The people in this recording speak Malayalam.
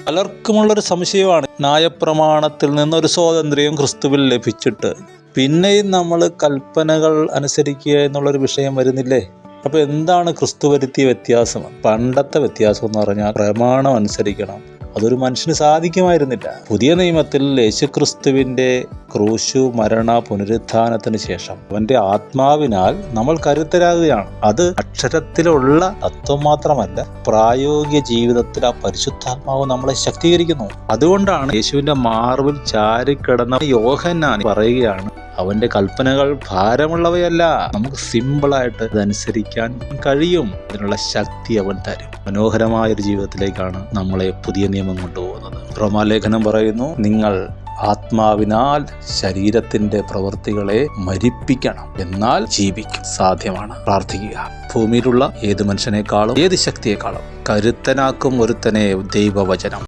പലർക്കുമുള്ളൊരു സംശയമാണ്, ന്യായപ്രമാണത്തിൽ നിന്നൊരു സ്വാതന്ത്ര്യം ക്രിസ്തുവിൽ ലഭിച്ചിട്ട് പിന്നെയും നമ്മൾ കൽപ്പനകൾ അനുസരിക്കുക എന്നുള്ളൊരു വിഷയം വരുന്നില്ലേ? അപ്പോൾ എന്താണ് ക്രിസ്തു വരുത്തിയ വ്യത്യാസം? പണ്ടത്തെ വ്യത്യാസം എന്ന് പറഞ്ഞാൽ പ്രമാണം അനുസരിക്കണം, അതൊരു മനുഷ്യന് സാധിക്കുമായിരുന്നില്ല. പുതിയ നിയമത്തിൽ യേശുക്രിസ്തുവിൻ്റെ ക്രൂശു മരണ പുനരുത്ഥാനത്തിന് ശേഷം അവൻ്റെ ആത്മാവിനാൽ നമ്മൾ കരുത്തരാകുകയാണ്. അത് അക്ഷരത്തിലുള്ള തത്വം മാത്രമല്ല, പ്രായോഗിക ജീവിതത്തിൽ ആ പരിശുദ്ധാത്മാവ് നമ്മളെ ശക്തീകരിക്കുന്നു. അതുകൊണ്ടാണ് യേശുവിൻ്റെ മാർവിൽ ചാരിക്കിടന്ന യോഹന്നാൻ പറയുകയാണ്, അവൻ്റെ കൽപ്പനകൾ ഭാരമുള്ളവയല്ല, നമുക്ക് സിമ്പിളായിട്ട് അതനുസരിക്കാൻ കഴിയും, അതിനുള്ള ശക്തി അവൻ തരും. മനോഹരമായൊരു ജീവിതത്തിലേക്കാണ് നമ്മളെ പുതിയ നിയമം കൊണ്ടുപോകുന്നത്. റോമാലേഖനം പറയുന്നു, നിങ്ങൾ ആത്മാവിനാൽ ശരീരത്തിന്റെ പ്രവൃത്തികളെ മരിപ്പിക്കണം, എന്നാൽ ജീവിക്കും. സാധ്യമാണ്. പ്രാർത്ഥിക്കുക. ഭൂമിയിലുള്ള ഏത് മനുഷ്യനേക്കാളും ഏത് ശക്തിയെക്കാളും കരുത്തനാക്കും ഒരുത്തനെ ദൈവവചനം.